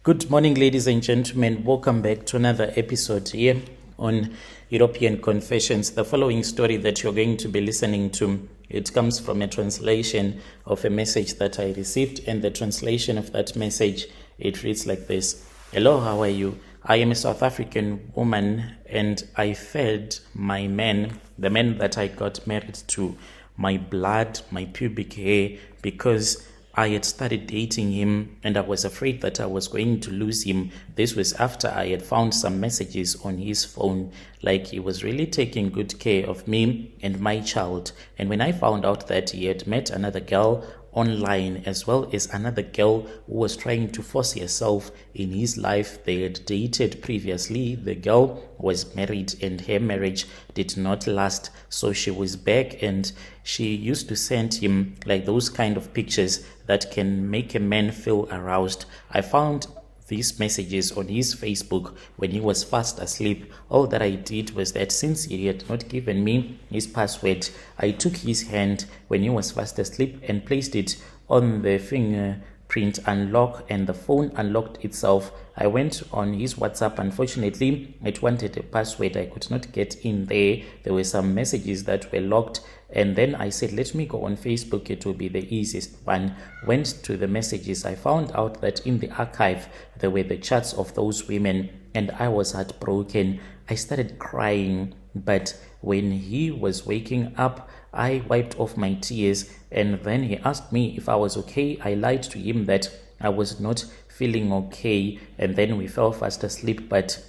Good morning, ladies and gentlemen. Welcome back to another episode here on European Confessions. The following story that you're going to be listening to, it comes from a translation of a message that I received, and the translation of that message, it reads like this. Hello, how are you? I am a South African woman, and I fed my man, the man that I got married to, my blood, my pubic hair, because I had started dating him and I was afraid that I was going to lose him. This was after I had found some messages on his phone, like he was really taking good care of me and my child. And when I found out that he had met another girl online, as well as another girl who was trying to force herself in his life. They had dated previously. The girl was married and her marriage did not last, so she was back, and she used to send him like those kind of pictures that can make a man feel aroused. I found these messages on his Facebook when he was fast asleep. All that I did was that since he had not given me his password, I took his hand when he was fast asleep and placed it on the fingerprint unlock, and the phone unlocked itself. I went on his WhatsApp. Unfortunately, it wanted a password. I could not get in there. There were some messages that were locked. And then I said, let me go on Facebook. It will be the easiest one. Went to the messages. I found out that in the archive, there were the chats of those women, and I was heartbroken. I started crying. But when he was waking up, I wiped off my tears, and then he asked me if I was okay. I lied to him that I was not feeling okay, and then we fell fast asleep. But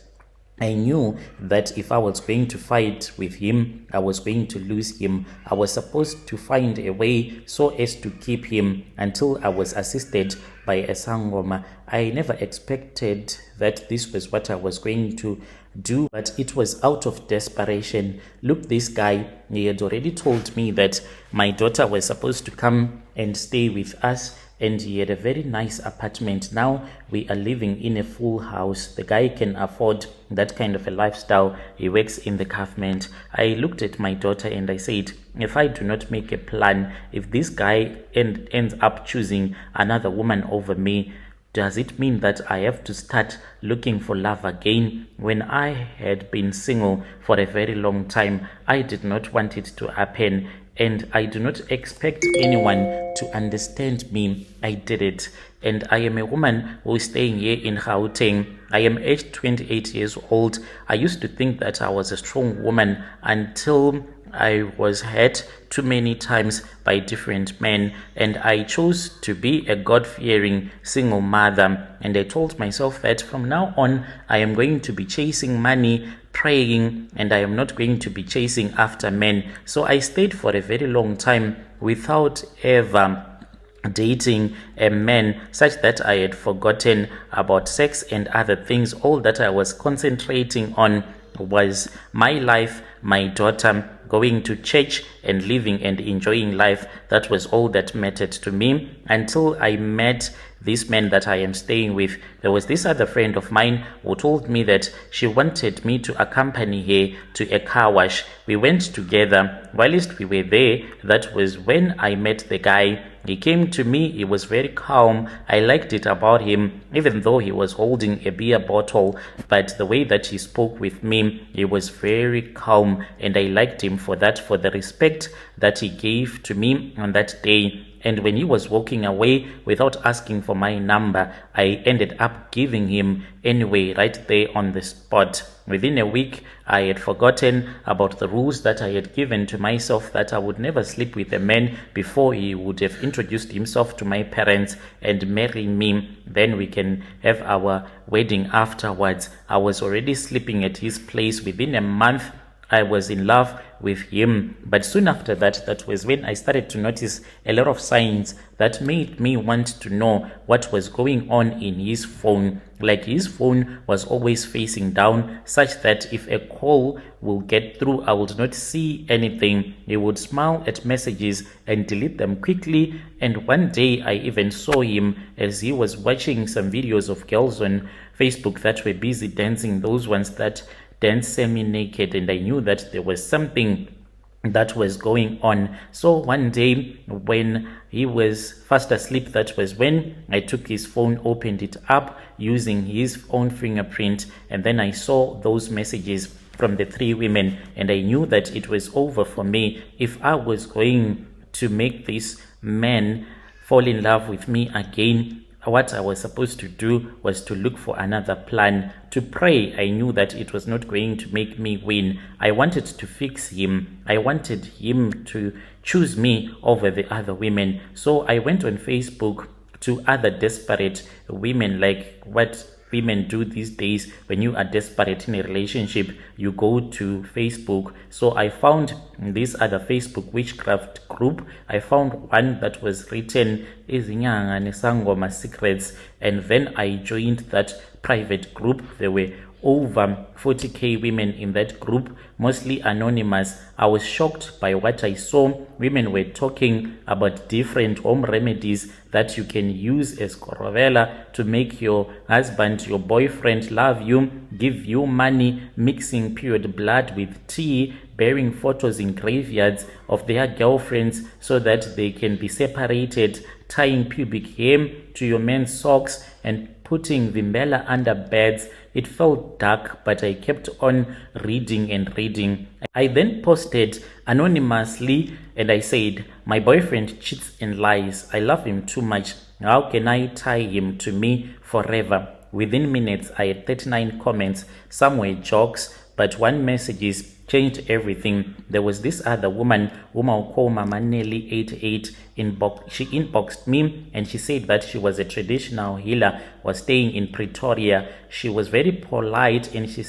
I knew that if I was going to fight with him, I was going to lose him. I was supposed to find a way so as to keep him until I was assisted by a sangoma. I never expected that this was what I was going to do, but it was out of desperation. Look, this guy, he had already told me that my daughter was supposed to come and stay with us, and he had a very nice apartment. Now we are living in a full house. The guy can afford that kind of a lifestyle. He works in the government. I looked at my daughter and I said, if I do not make a plan, if this guy ends up choosing another woman over me, does it mean that I have to start looking for love again? When I had been single for a very long time, I did not want it to happen, and I do not expect anyone to understand me. I did it, and I am a woman who is staying here in Gauteng. I am aged 28 years old. I used to think that I was a strong woman until I was hurt too many times by different men, and I chose to be a God-fearing single mother. And I told myself that from now on, I am going to be chasing money, praying, and I am not going to be chasing after men. So I stayed for a very long time without ever dating a man, such that I had forgotten about sex and other things. All that I was concentrating on was my life, my daughter, going to church and living and enjoying life. That was all that mattered to me until I met this man that I am staying with. There was this other friend of mine who told me that she wanted me to accompany her to a car wash. We went together. Whilst we were there, that was when I met the guy. He came to me. He was very calm. I liked it about him, even though he was holding a beer bottle. But the way that he spoke with me, he was very calm, and I liked him for that, for the respect that he gave to me on that day. And when he was walking away without asking for my number, I ended up giving him anyway, right there on the spot. Within a week, I had forgotten about the rules that I had given to myself, that I would never sleep with a man before he would have introduced himself to my parents and marry me. Then we can have our wedding afterwards. I was already sleeping at his place. Within a month, I was in love with him. But soon after that, that was when I started to notice a lot of signs that made me want to know what was going on in his phone. Like, his phone was always facing down, such that if a call will get through, I would not see anything. He would smile at messages and delete them quickly. And one day I even saw him as he was watching some videos of girls on Facebook that were busy dancing, those ones that dance semi-naked, and I knew that there was something that was going on. So one day when he was fast asleep, that was when I took his phone, opened it up using his own fingerprint, and then I saw those messages from the 3 women, and I knew that it was over for me. If I was going to make this man fall in love with me again, what I was supposed to do was to look for another plan, to pray. I knew that it was not going to make me win. I wanted to fix him. I wanted him to choose me over the other women. So I went on Facebook to other desperate women, like what women do these days. When you are desperate in a relationship, you go to Facebook. So I found this other Facebook witchcraft group. I found one that was written Izinyanga Nesangoma Secrets, and then I joined that private group. There were over 40k women in that group, mostly anonymous. I was shocked by what I saw. Women were talking about different home remedies that you can use as Corovella to make your husband, your boyfriend love you, give you money, mixing period blood with tea, bearing photos in graveyards of their girlfriends so that they can be separated, tying pubic hair to your men's socks, and putting Vimbela under beds. It felt dark, but I kept on reading and reading. I then posted anonymously and I said, my boyfriend cheats and lies. I love him too much. How can I tie him to me forever? Within minutes, I had 39 comments. Some were jokes, but one message changed everything. There was this other woman, Mama Nelly 88, she inboxed me and she said that she was a traditional healer, was staying in Pretoria. She was very polite and she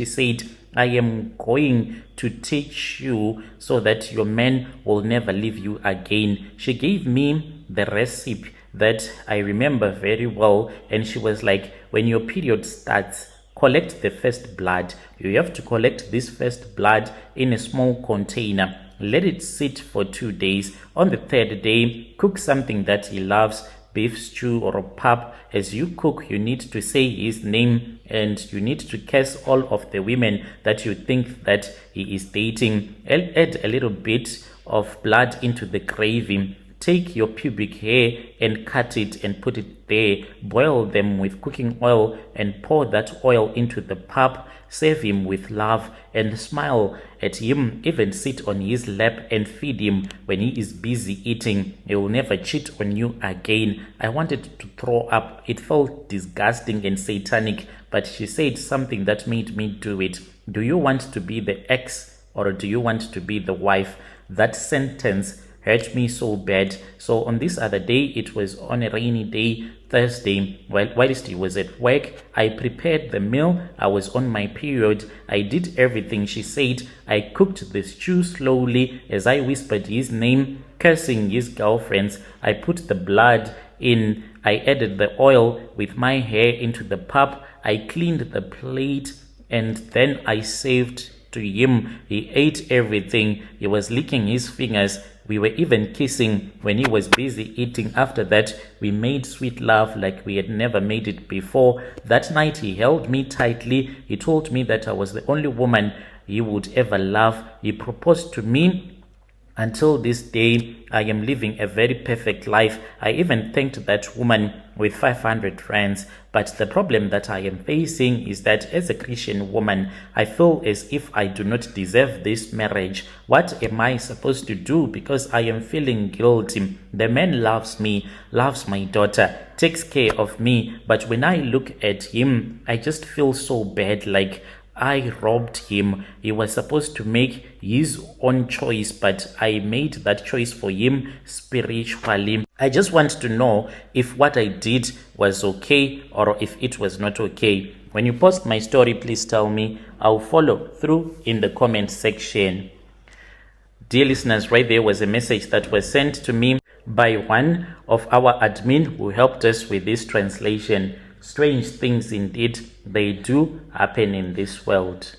said, I am going to teach you so that your man will never leave you again. She gave me the recipe that I remember very well, and she was like, when your period starts, collect the first blood. You have to collect this first blood in a small container. Let it sit for 2 days. On the 3rd day, cook something that he loves, beef stew or a pap. As you cook, you need to say his name and you need to curse all of the women that you think that he is dating. Add a little bit of blood into the gravy. Take your pubic hair and cut it and put it there. Boil them with cooking oil and pour that oil into the pap. Serve him with love and smile at him. Even sit on his lap and feed him when he is busy eating. He will never cheat on you again. I wanted to throw up. It felt disgusting and satanic, but she said something that made me do it. Do you want to be the ex or do you want to be the wife? That sentence hurt me so bad. So on this other day, it was on a rainy day, Thursday, whilst he was at work, I prepared the meal. I was on my period. I did everything she said. I cooked the stew slowly as I whispered his name, cursing his girlfriends. I put the blood in. I added the oil with my hair into the pap. I cleaned the plate and then I saved to him. He ate everything. He was licking his fingers. We were even kissing when he was busy eating. After that, we made sweet love like we had never made it before. That night, he held me tightly. He told me that I was the only woman he would ever love. He proposed to me. Until this day, I am living a very perfect life. I even thanked that woman with 500 rands. But the problem that I am facing is that as a Christian woman, I feel as if I do not deserve this marriage. What am I supposed to do? Because I am feeling guilty. The man loves me, loves my daughter, takes care of me. But when I look at him, I just feel so bad, like I robbed him. He was supposed to make his own choice, but I made that choice for him spiritually. I just want to know if what I did was okay or if it was not okay. When you post my story, please tell me. I'll follow through in the comment section. Dear listeners, right there was a message that was sent to me by one of our admin who helped us with this translation. Strange things indeed, they do happen in this world.